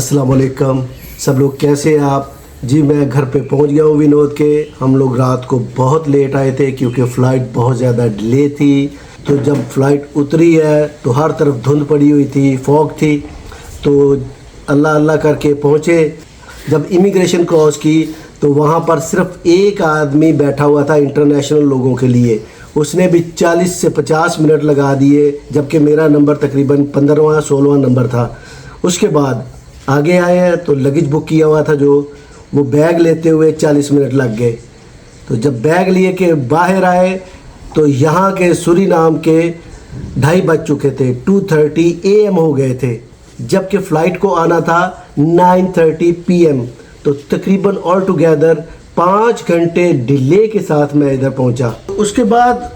अस्सलाम वालेकुम। सब लोग कैसे हैं आप? जी मैं घर पे पहुंच गया हूँ विनोद के। हम लोग रात को बहुत लेट आए थे क्योंकि फ़्लाइट बहुत ज़्यादा डिले थी। तो जब फ़्लाइट उतरी है तो हर तरफ धुंध पड़ी हुई थी, फॉग थी। तो अल्लाह अल्लाह करके पहुँचे। जब इमिग्रेशन क्रॉस की तो वहाँ पर सिर्फ एक आदमी बैठा हुआ था इंटरनेशनल लोगों के लिए। उसने भी 40 से 50 मिनट लगा दिए, जबकि मेरा नंबर तकरीबन 15वां-16वां नंबर था। उसके बाद आगे आए हैं तो लगेज बुक किया हुआ था, जो वो बैग लेते हुए 40 मिनट लग गए। तो जब बैग लिए के बाहर आए तो यहाँ के सूरीनाम के 2:30 बज चुके थे, 2:30 AM हो गए थे, जबकि फ़्लाइट को आना था 9:30 PM। तो तकरीबन ऑल टुगेदर 5 घंटे डिले के साथ मैं इधर पहुँचा। उसके बाद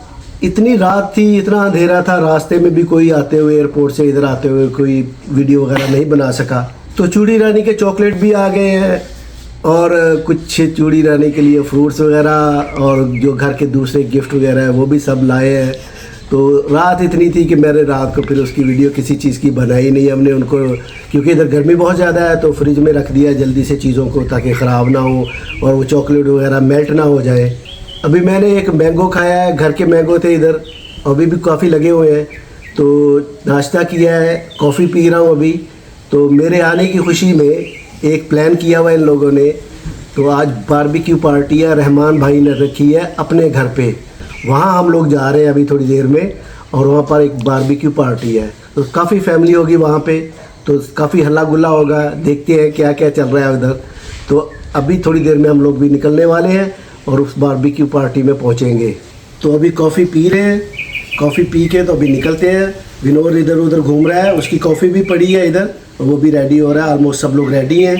इतनी रात थी, इतना अंधेरा था, रास्ते में भी कोई आते हुए एयरपोर्ट से इधर आते हुए कोई वीडियो वगैरह नहीं बना सका। तो चूड़ी रानी के चॉकलेट भी आ गए हैं और कुछ चूड़ी रानी के लिए फ्रूट्स वगैरह और जो घर के दूसरे गिफ्ट वगैरह है वो भी सब लाए हैं। तो रात इतनी थी कि मैंने रात को फिर उसकी वीडियो किसी चीज़ की बनाई नहीं हमने उनको, क्योंकि इधर गर्मी बहुत ज़्यादा है। तो फ्रिज में रख दिया जल्दी से चीज़ों को ताकि ख़राब ना हो और वो चॉकलेट वगैरह मेल्ट ना हो जाए। अभी मैंने एक मैंगो खाया है, घर के मैंगो थे इधर, अभी भी काफ़ी लगे हुए हैं। तो नाश्ता किया है, कॉफ़ी पी रहा हूँ अभी। तो मेरे आने की खुशी में एक प्लान किया हुआ इन लोगों ने। तो आज बारबेक्यू पार्टी है, रहमान भाई ने रखी है अपने घर पे। वहाँ हम लोग जा रहे हैं अभी थोड़ी देर में और वहाँ पर एक बारबेक्यू पार्टी है। तो काफ़ी फैमिली होगी वहाँ पे, तो काफ़ी हल्ला गुल्ला होगा। देखते हैं क्या क्या चल रहा है उधर। तो अभी थोड़ी देर में हम लोग भी निकलने वाले हैं और उस बारबेक्यू पार्टी में पहुँचेंगे। तो अभी कॉफ़ी पी रहे हैं, कॉफ़ी पी के तो अभी निकलते हैं। विनोद इधर उधर घूम रहा है, उसकी कॉफ़ी भी पड़ी है इधर, वो भी रेडी हो रहा है। ऑलमोस्ट सब लोग रेडी हैं।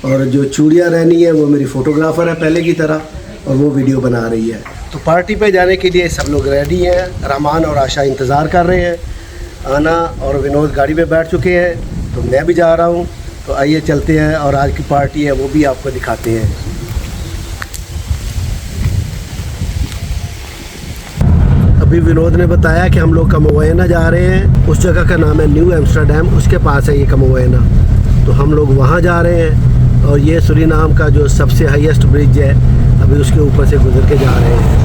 और जो चूड़ियाँ रहनी है वो मेरी फ़ोटोग्राफ़र है पहले की तरह, और वो वीडियो बना रही है। तो पार्टी पे जाने के लिए सब लोग रेडी हैं। रहमान और आशा इंतज़ार कर रहे हैं। आना और विनोद गाड़ी में बैठ चुके हैं, तो मैं भी जा रहा हूँ। तो आइए चलते हैं और आज की पार्टी है वो भी आपको दिखाते हैं। अभी विनोद ने बताया कि हम लोग कमोवेना जा रहे हैं। उस जगह का नाम है न्यू एम्स्टरडैम, उसके पास है ये कमोवेना। तो हम लोग वहाँ जा रहे हैं और ये सूरीनाम का जो सबसे हाईएस्ट ब्रिज है, अभी उसके ऊपर से गुजर के जा रहे हैं।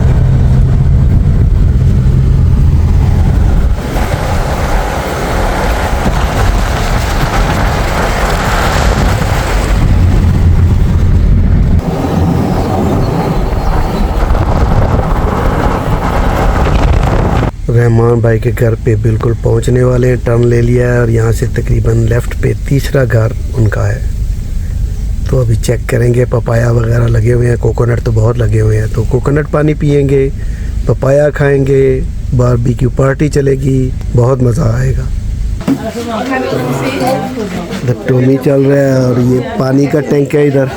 रहमान भाई के घर पे बिल्कुल पहुंचने वाले हैं। टर्न ले लिया है और यहाँ से तकरीबन लेफ़्ट पे तीसरा घर उनका है। तो अभी चेक करेंगे। पपाया वगैरह लगे हुए हैं, कोकोनट तो बहुत लगे हुए हैं। तो कोकोनट पानी पियेंगे, पपाया खाएंगे, बारबेक्यू पार्टी चलेगी, बहुत मज़ा आएगा। टोमी चल रहा है और ये पानी का टैंक है इधर,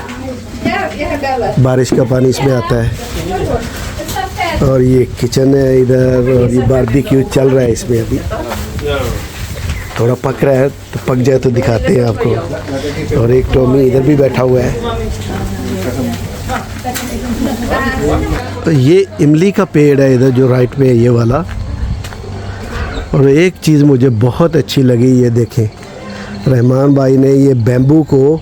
बारिश का पानी इसमें आता है। और ये किचन है इधर और ये बारबेक्यू चल रहा है इसमें। अभी थोड़ा पक रहा है, तो पक जाए तो दिखाते हैं आपको। और एक टॉमी इधर भी बैठा हुआ है। तो ये इमली का पेड़ है इधर जो राइट में है, ये वाला। और एक चीज़ मुझे बहुत अच्छी लगी, ये देखें रहमान भाई ने ये बैम्बू को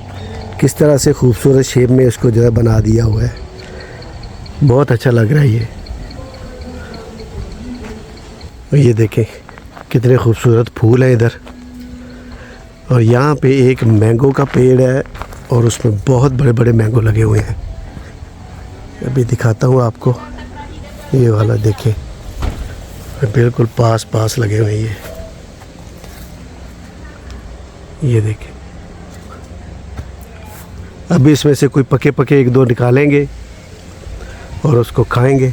किस तरह से खूबसूरत शेप में इसको जो है बना दिया हुआ है। बहुत अच्छा लग रहा है ये। ये देखें कितने खूबसूरत फूल हैं इधर। और यहाँ पे एक मैंगो का पेड़ है और उसमें बहुत बड़े बड़े मैंगो लगे हुए हैं। अभी दिखाता हूँ आपको, ये वाला देखें बिल्कुल पास पास लगे हुए हैं ये देखें। अभी इसमें से कोई पके पके 1-2 निकालेंगे और उसको खाएंगे।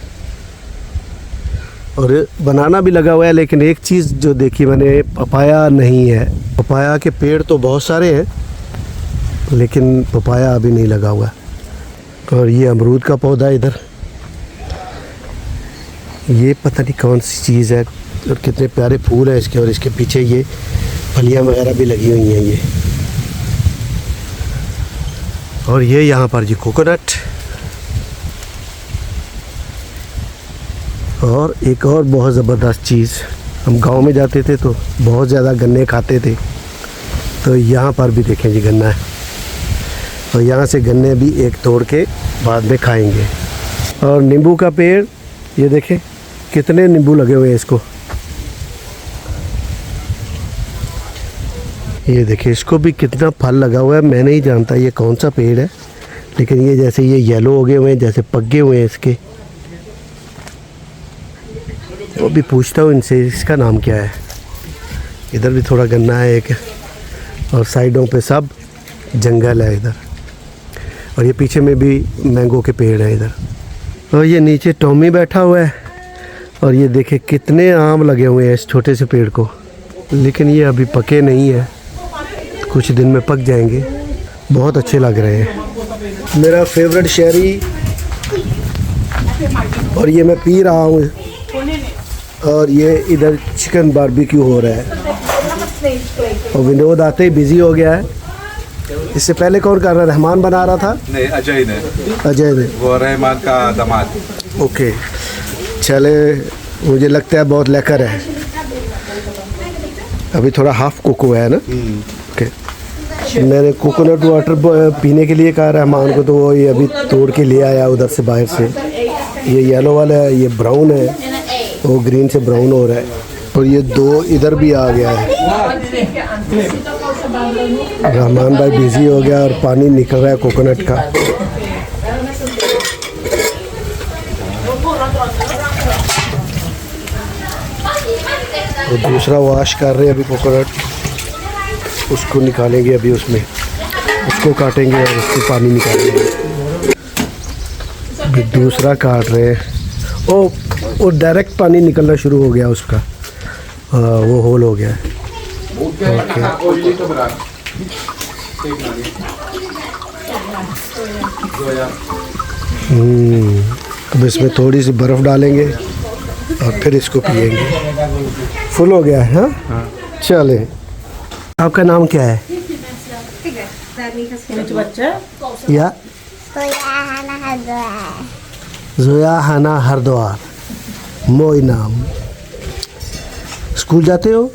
और बनाना भी लगा हुआ है, लेकिन एक चीज़ जो देखी मैंने, पपाया नहीं है। पपाया के पेड़ तो बहुत सारे हैं लेकिन पपाया अभी नहीं लगा हुआ। और ये अमरूद का पौधा है इधर। ये पता नहीं कौन सी चीज़ है और कितने प्यारे फूल हैं इसके। और इसके पीछे ये फलियां वगैरह भी लगी हुई हैं ये। और ये यहाँ पर जी कोकोनट। और एक और बहुत ज़बरदस्त चीज़, हम गांव में जाते थे तो बहुत ज़्यादा गन्ने खाते थे। तो यहाँ पर भी देखें जी गन्ना है, और यहाँ से गन्ने भी एक तोड़ के बाद में खाएंगे। और नींबू का पेड़, ये देखें कितने नींबू लगे हुए हैं इसको। ये देखिए इसको भी कितना फल लगा हुआ है। मैं नहीं जानता ये कौन सा पेड़ है, लेकिन ये जैसे ये येलो हो गए हुए हैं, जैसे पक गए हुए हैं इसके। वो भी पूछता हूँ इनसे इसका नाम क्या है। इधर भी थोड़ा गन्ना है एक, और साइडों पे सब जंगल है इधर, और ये पीछे में भी मैंगो के पेड़ है इधर। और ये नीचे टॉमी बैठा हुआ है, और ये देखे कितने आम लगे हुए हैं इस छोटे से पेड़ को, लेकिन ये अभी पके नहीं है, कुछ दिन में पक जाएंगे। बहुत अच्छे लग रहे हैं। मेरा फेवरेट शेरी, और ये मैं पी रहा हूँ। और ये इधर चिकन बारबेक्यू हो रहा है, और विनोद आते ही बिजी हो गया है। इससे पहले कौन कर रहा है? रहमान बना रहा था? नहीं, अजय ने। अजय ने, वो रहमान का दामाद। ओके, चले, मुझे लगता है बहुत लेकर है। अभी थोड़ा हाफ कुक हुआ है ना। ओके, मैंने कोकोनट वाटर पीने के लिए कहा रहमान को, तो वो ये अभी तोड़ के ले आया उधर से बाहर से। ये येलो वाला है, ये ब्राउन है, वो ग्रीन से ब्राउन हो रहा है। और ये दो इधर भी आ गया है। रहमान भाई बिजी हो गया, और पानी निकल रहा है कोकोनट का। तो दूसरा वॉश कर रहे हैं अभी कोकोनट, उसको निकालेंगे अभी, उसमें उसको काटेंगे और उसको पानी निकालेंगे। अभी दूसरा काट रहे हैं। वो डायरेक्ट पानी निकलना शुरू हो गया उसका, वो होल हो गया है। अब इसमें थोड़ी सी बर्फ़ डालेंगे और फिर इसको पिएंगे। फुल हो गया है। हाँ, चले। आपका नाम क्या है? या जोया हाना हरद्वार, मोई नाम। स्कूल जाते हो?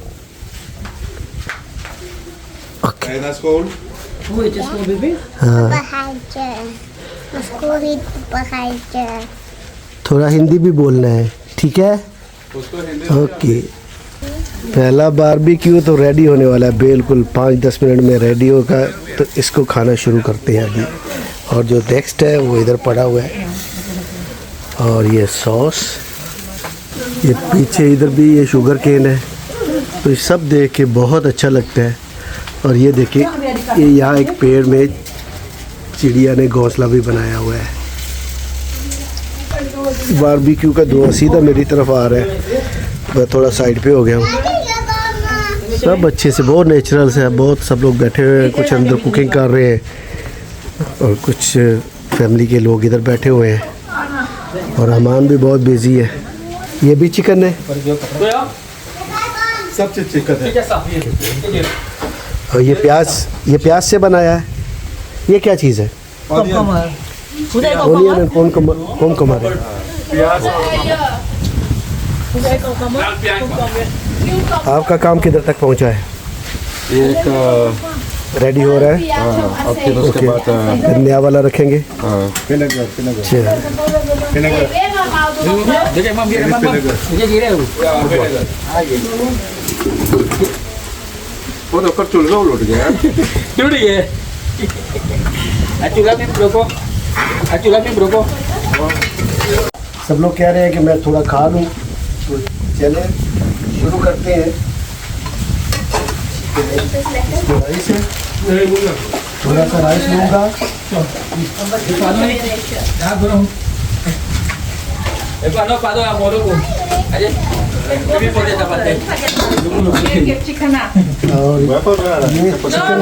ओके। हाँ, थोड़ा हिंदी भी बोलना है, ठीक है? ओके। पहला बारबेक्यू तो रेडी होने वाला है, बिल्कुल 5-10 मिनट में रेडी होगा। तो इसको खाना शुरू करते हैं अभी। और जो नेक्स्ट है वो इधर पड़ा हुआ है, और ये सॉस, ये पीछे इधर भी ये शुगर केन है। तो ये सब देख के बहुत अच्छा लगता है। और ये देखिए, ये यहाँ एक पेड़ में चिड़िया ने घोंसला भी बनाया हुआ है। बारबेक्यू का धुआं सीधा मेरी तरफ आ रहा है, मैं थोड़ा साइड पे हो गया हूँ। सब अच्छे से, बहुत नेचुरल से है। बहुत सब लोग बैठे हुए हैं, कुछ अंदर कुकिंग कर रहे हैं, और कुछ फैमिली के लोग इधर बैठे हुए हैं। और रहमान भी बहुत बिजी है। ये भी चिकन है, सब चीज़ चिकन है। और ये प्याज से बनाया है। ये क्या चीज़ है? ओनियन। कौन कमर है? आपका काम किधर तक पहुंचा है? एक रेडी हो रहा है। अब फिर उसके बाद धनिया वाला रखेंगे। वो तो कर चुल्हा उलट गया। टूट गया। चूल्हा में ब्रोको। सब लोग कह रहे हैं कि मैं थोड़ा खा लूँ, तो चले शुरू करते हैं। राइस है, थोड़ा सा राइस लूँगा। और ये चिकन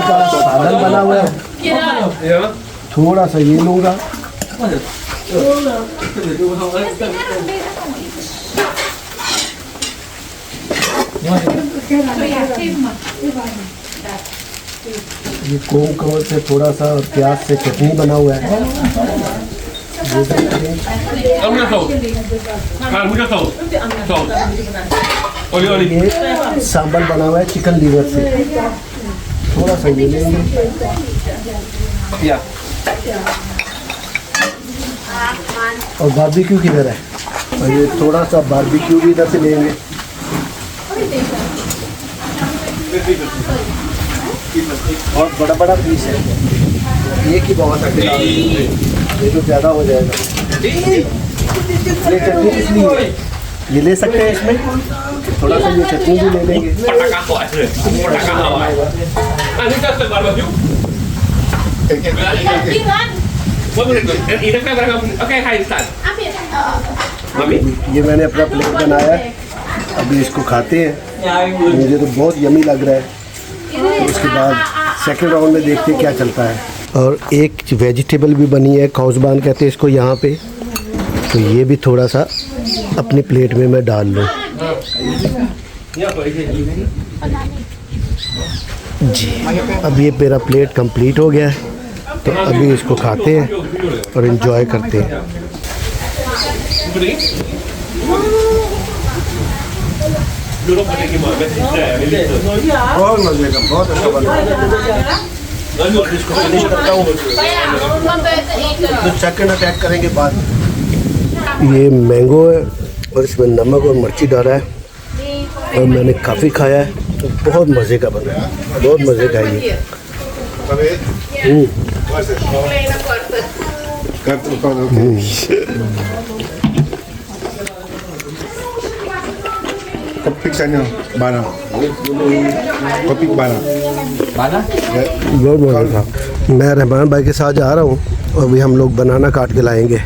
का सालन बना हुआ है, थोड़ा सा ये लूँगा। ये कोम कवर से थोड़ा सा प्याज से चटनी बना हुआ है। ये सांभर बना हुआ है चिकन लीवर से। थोड़ा सा ये लेंगे या और बारबेक्यू किधर है, और ये थोड़ा सा बारबेक्यू भी इधर से लेंगे। बहुत बड़ा बड़ा पीस है, एक ही बहुत अकेला, ये तो ज़्यादा हो जाएगा। ये चटनी किस लिए है? ये ले सकते हैं इसमें, थोड़ा सा ये चटनी भी ले लेंगे। पटाखा हो है पटाखा हो है anh thích chơi barbecue ini kan barang oke hai start mami ये मैंने अपना प्लेट बनाया है, अभी इसको खाते हैं। मुझे तो बहुत यमी लग रहा है, तो उसके बाद सेकंड राउंड में देखते हैं क्या चलता है। और एक वेजिटेबल भी बनी है, कौसबान कहते हैं इसको यहाँ पे, तो ये भी थोड़ा सा अपनी प्लेट में मैं डाल लूँ। जी अब ये मेरा प्लेट कंप्लीट हो गया है, तो अभी इसको खाते हैं और इन्जॉय करते हैं। बहुत मजे का, बहुत अच्छा बना। इसको फिनिश करता हूँ, तो सेकंड अटैक करेंगे बाद। ये मैंगो है और इसमें नमक और मिर्ची डाला है, और मैंने काफ़ी खाया है, तो बहुत मज़े का बना है, बहुत मज़े का है ये। Topik sana barang. Topik barang. बहुत मज़ा था। मैं रहमान भाई के साथ जा रहा हूँ, और अभी हम लोग बनाना काट के लाएंगे,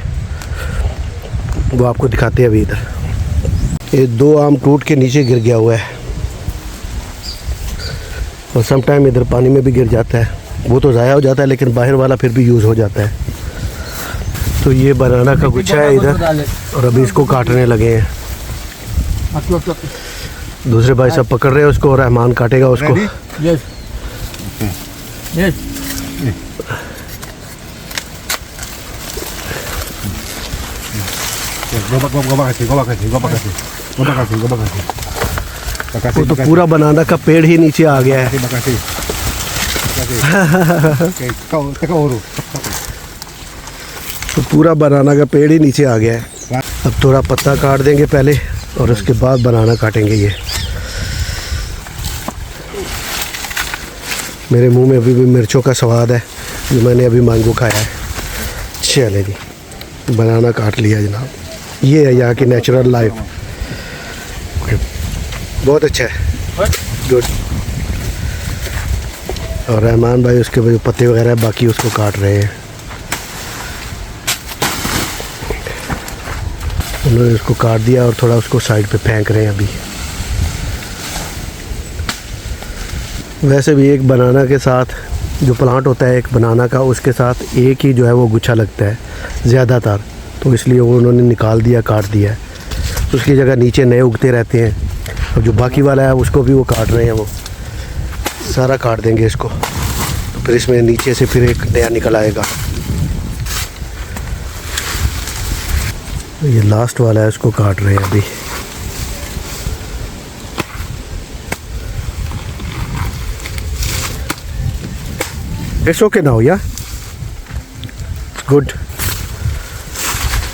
वो आपको दिखाते हैं अभी। इधर ये 2 आम टूट के नीचे गिर गया हुआ है, और सम टाइम इधर पानी में भी गिर जाता है, वो तो ज़ाया हो जाता है, लेकिन बाहर वाला फिर भी यूज़ हो जाता है। तो ये बनाना का गुच्छा है इधर, और अभी इसको काटने लगे हैं। दूसरे भाई सब पकड़ रहे हैं उसको, और रहमान काटेगा उसको। yes yes Gobak kasih. वो तो पूरा बनाना का पेड़ ही नीचे आ गया है। Terima kasih. Kau urus. तो पूरा बनाना का पेड़ ही नीचे आ गया है। अब थोड़ा पत्ता काट देंगे पहले, और उसके बाद बनाना काटेंगे। ये मेरे मुंह में अभी भी मिर्चों का स्वाद है, जो मैंने अभी मैंगो खाया है। चले जी, बनाना काट लिया जनाब। ये है यहाँ की नेचुरल लाइफ, बहुत अच्छा है, गुड। और रहमान भाई उसके जो पत्ते वगैरह बाकी उसको काट रहे हैं। उन्होंने उसको काट दिया और थोड़ा उसको साइड पे फेंक रहे हैं अभी। वैसे भी एक बनाना के साथ जो प्लांट होता है एक बनाना का, उसके साथ एक ही जो है वो गुच्छा लगता है ज़्यादातर, तो इसलिए वो उन्होंने निकाल दिया, काट दिया है। उसकी जगह नीचे नए उगते रहते हैं, और जो बाकी वाला है उसको भी वो काट रहे हैं। वो सारा काट देंगे इसको, तो फिर इसमें नीचे से फिर एक नया निकल आएगा। ये लास्ट वाला है, उसको काट रहे हैं अभी। इट्स ओके नाउ, या गुड।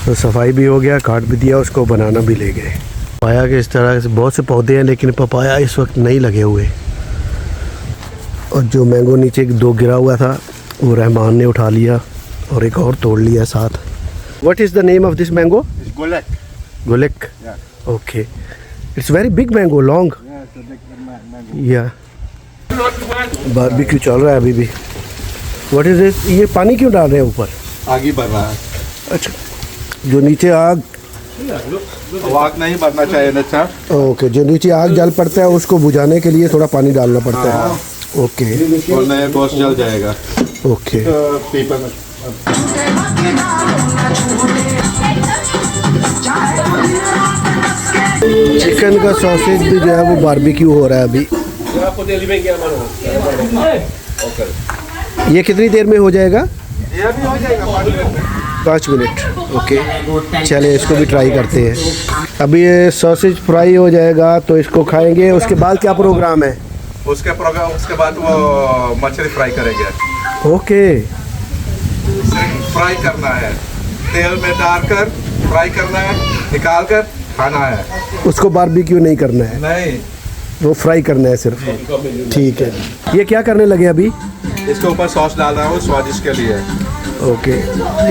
तो सफाई भी हो गया, काट भी दिया उसको, बनाना भी ले गए। पपाया के इस तरह से बहुत से पौधे हैं, लेकिन पपाया इस वक्त नहीं लगे हुए। और जो मैंगो नीचे 2 गिरा हुआ था, वो रहमान ने उठा लिया और एक और तोड़ लिया साथ। What is the name of this mango? Golek. Golek. Yeah. Okay. It's very big mango, long. Yeah, it's a big mango. Yeah. Barbecue चल रहा है अभी भी। What is this? ये पानी क्यों डाल रहे हैं ऊपर? आग ही बढ़ रहा है। अच्छा, जो नीचे आग, आग नहीं बढ़ना चाहिए ना सर। ओके, जो नीचे आग जल पड़ता है उसको बुझाने के लिए थोड़ा पानी डालना पड़ता है। ओके वरना ये गोश्त जल जाएगा। ओके। पेपर में चिकन का सॉसेज भी जो है वो बारबेक्यू हो रहा है अभी। ये कितनी देर में हो जाएगा? ये भी हो जाएगा 5 मिनट। ओके, चलिए इसको भी ट्राई करते हैं। अभी ये सॉसेज फ्राई हो जाएगा तो इसको खाएंगे, उसके बाद क्या प्रोग्राम है? उसके बाद वो मछली फ्राई करेंगे। ओके सिर्फ फ्राई करना है, तेल में डालकर फ्राई करना है, निकाल कर खाना है। उसको बारबेक्यू नहीं करना है, नहीं, वो फ्राई करना है सिर्फ। ठीक है, ये क्या करने लगे अभी? इसके ऊपर सॉस डाल रहा हूँ स्वादिष्ट के लिए। ओके,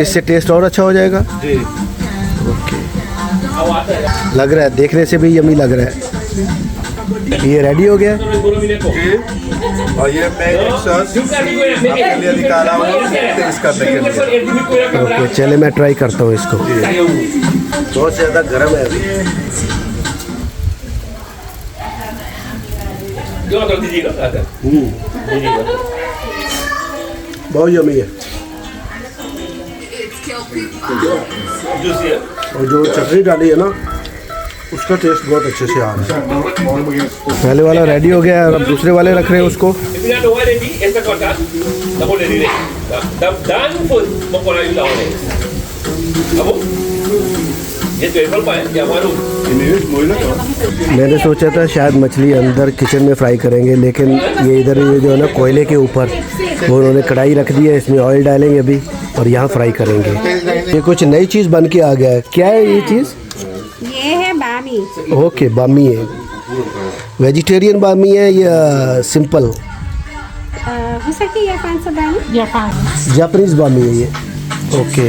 इससे टेस्ट और अच्छा हो जाएगा। जी, ओके, लग रहा है, देखने से भी यमी लग रहा है। ये रेडी हो गया। जी, और ये मैं सॉस आपके लिए निकाला हूँ टेस्ट करने के लिए। ओके, चले मैं ट्राई करता हूँ इसको। बहुत ज़्यादा गर्म है अभी। बहुत यमी है। और जो चटनी डाली है ना, उसका टेस्ट बहुत अच्छे से आ रहा है। पहले वाला रेडी हो गया है और अब दूसरे वाले रख रहे हैं उसको। मैंने सोचा था शायद मछली अंदर किचन में फ्राई करेंगे, लेकिन ये इधर ये जो है ना कोयले के ऊपर वो उन्होंने कढ़ाई रख दी है, इसमें ऑयल डालेंगे अभी और यहाँ फ्राई करेंगे। ये कुछ नई चीज़ बन के आ गया है। क्या है ये चीज़? ये है बामी। ओके, बामी है। वेजिटेरियन बामी है या सिंपल? हो सके जापान से बामी। जापान। जापानीज बामी है ये। ओके,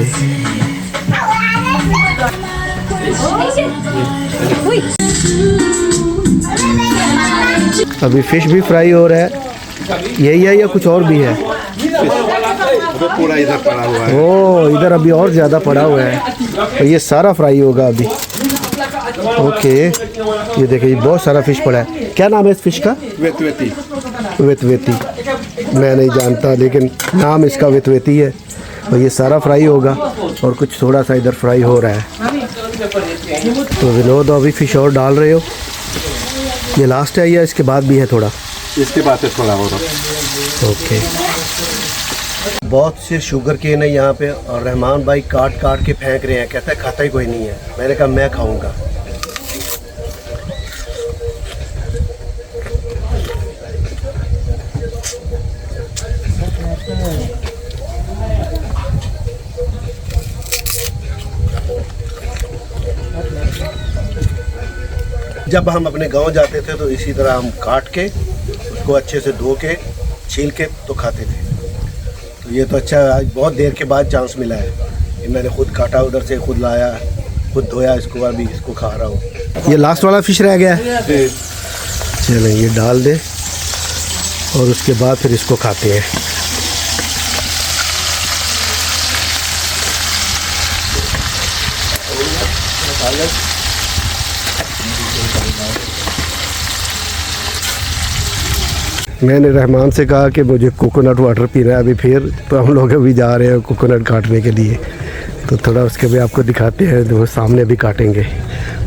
अभी फिश भी फ्राई हो रहा है। यही है या कुछ और भी है? तो पूरा इधर पड़ा हुआ है। ओ, इधर अभी और ज़्यादा पड़ा हुआ है, तो ये सारा फ्राई होगा अभी। ओके, ये देखिए बहुत सारा फिश पड़ा है। क्या नाम है इस फिश का? वेतवेती। वेतवेती, मैं नहीं जानता, लेकिन नाम इसका वेतवेती है। और ये सारा फ्राई होगा और कुछ थोड़ा सा इधर फ्राई हो रहा है। तो विनोद अभी फिश और डाल रहे हो? ये लास्ट है या इसके बाद भी है थोड़ा? इसके बाद से थोड़ा हो रहा। ओके, बहुत से शुगर केन है यहाँ पे और रहमान भाई काट काट के फेंक रहे हैं। कहता है खाता ही कोई नहीं है। मैंने कहा मैं खाऊंगा। जब हम अपने गांव जाते थे तो इसी तरह हम काट के उसको अच्छे से धो के छील के तो खाते थे। तो ये तो अच्छा, आज बहुत देर के बाद चांस मिला है कि मैंने खुद काटा, उधर से खुद लाया, खुद धोया, इसको अभी इसको खा रहा हूँ। ये लास्ट वाला फिश रह गया है। चलें ये डाल दे और उसके बाद फिर इसको खाते हैं। मैंने रहमान से कहा कि मुझे कोकोनट वाटर पीना है अभी फिर, तो हम लोग अभी जा रहे हैं कोकोनट काटने के लिए। तो थोड़ा उसके भी आपको दिखाते हैं, तो सामने भी काटेंगे।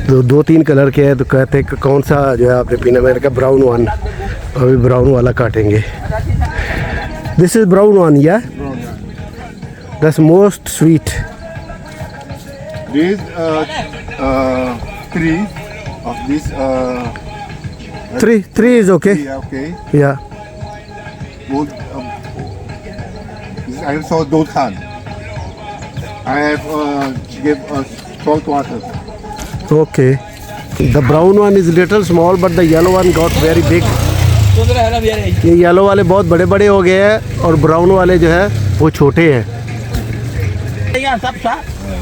तो 2-3 कलर के हैं, तो कहते हैं कि कौन सा जो है आपने पीना? मैंने कहा ब्राउन वन, अभी ब्राउन वाला काटेंगे। दिस इज़ ब्राउन वन, या that's most sweet. These three of this Three is okay. yeah, okay. Yeah. Good. This I saw Dod Khan. I have give salt water. Okay. The brown one is little small, but the yellow one got very big. ये yellow वाले बहुत बड़े बड़े हो गए हैं और brown वाले जो है वो छोटे हैं।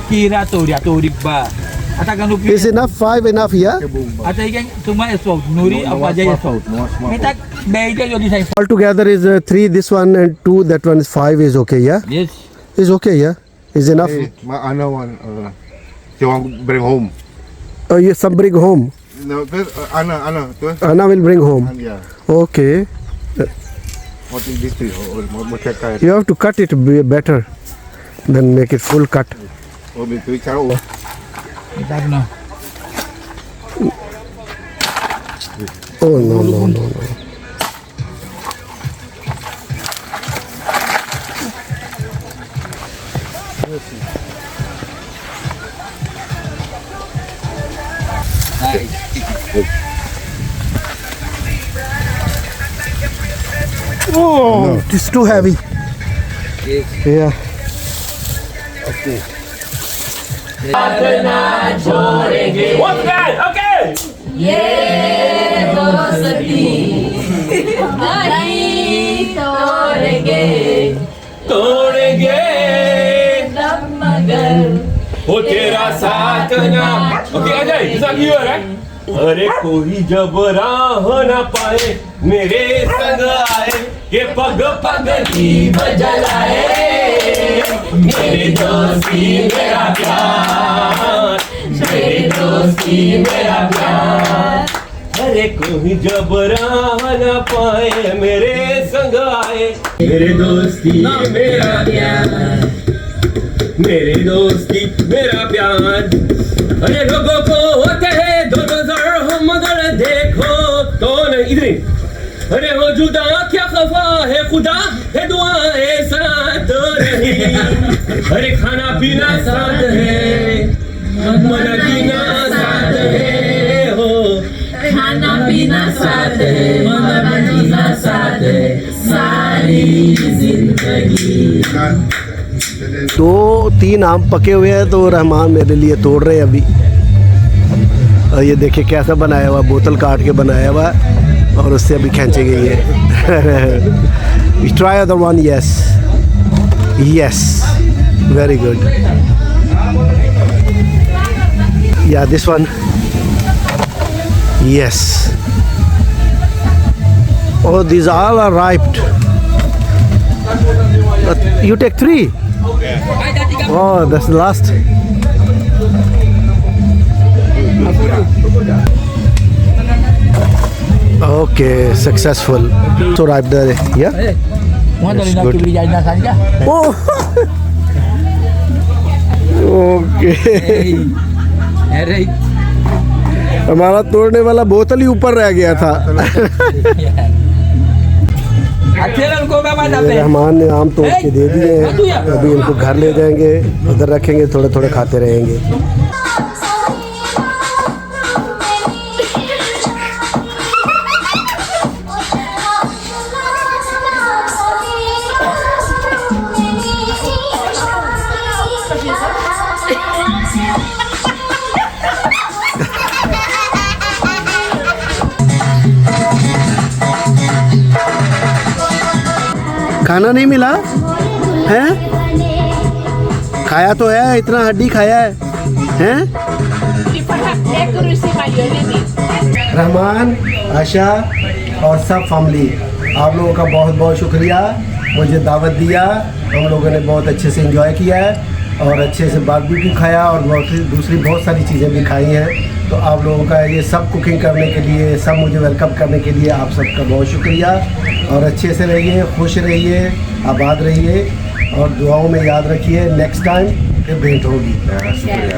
Kira tu dia tu riba. Atakan rupiah. Is enough? 5 enough, yeah? Atau ikan cuma esok nuri apa aja esok. Minta beda jadi saya. Altogether is 3, this one, and 2, that one is 5 is okay, yeah? Yes. Is okay, yeah? Is enough? Hey, my other one. They want to bring home. You some bring home. No, Anna. Anna will bring home. Yeah. Okay. What is this tree? What check it? You have to cut it better, then make it full cut. Oh, we can. Kita kena. Oh no. Oh, it is too heavy. Yeah. What's that? Okay. तोड़ेंगे वो तेरा साथ ना. Okay, Ajay, this is you, right? अरे कोई जब राह ना पाए मेरे संग आए ये पग पग की बजलाए मेरे दोस्ती मेरा प्यार मेरे दोस्ती मेरा प्यार. अरे कोई जब राह ना पाए मेरे संग आए मेरे दोस्ती मेरा प्यार मेरे दोस्ती मेरा प्यार. अरे लोगों को होते हैं दो नजर हम मगर देखो कौन इधर. अरे हो जुदा क्या खफा है खुदा है दुआएं साथ रही. अरे खाना पीना साथ है मना पीना साथ है हो खाना पीना साथ है मना पीना साथ है सारी जिंदगी. 2-3 आम पके हुए हैं तो रहमान मेरे लिए तोड़ रहे हैं अभी. और ये देखिए कैसा बनाया हुआ, बोतल काट के बनाया हुआ और उससे अभी खींचेंगे ये. We try other one, yes. Yes, very good. Yeah, this one. Yes. Oh, these all are ripe. You take 3? Oh, that's the last. Okay, successful. So ripe there, yeah? Mau dari nak good. beli jalan saja. Oh. Okay. Aray. हमारा तोड़ने वाला बोतल ही ऊपर रह गया था. Akhiran ko ba ये madape? Rahman ने आम तोड़ के दे दिए हैं. अभी इनको घर ले जाएंगे, उधर रखेंगे, थोड़े थोड़े खाते रहेंगे. खाना नहीं मिला है? खाया तो है, इतना हड्डी खाया है? रहमान, आशा और सब फैमिली, आप लोगों का बहुत बहुत शुक्रिया. मुझे दावत दिया, हम लोगों ने बहुत अच्छे से एंजॉय किया है और अच्छे से बारबेक्यू खाया और दूसरी बहुत सारी चीज़ें भी खाई हैं. तो आप लोगों का ये सब कुकिंग करने के लिए, सब मुझे वेलकम करने के लिए आप सबका बहुत शुक्रिया. और अच्छे से रहिए, खुश रहिए, आबाद रहिए और दुआओं में याद रखिए. नेक्स्ट टाइम फिर भेंट होगी. शुक्रिया.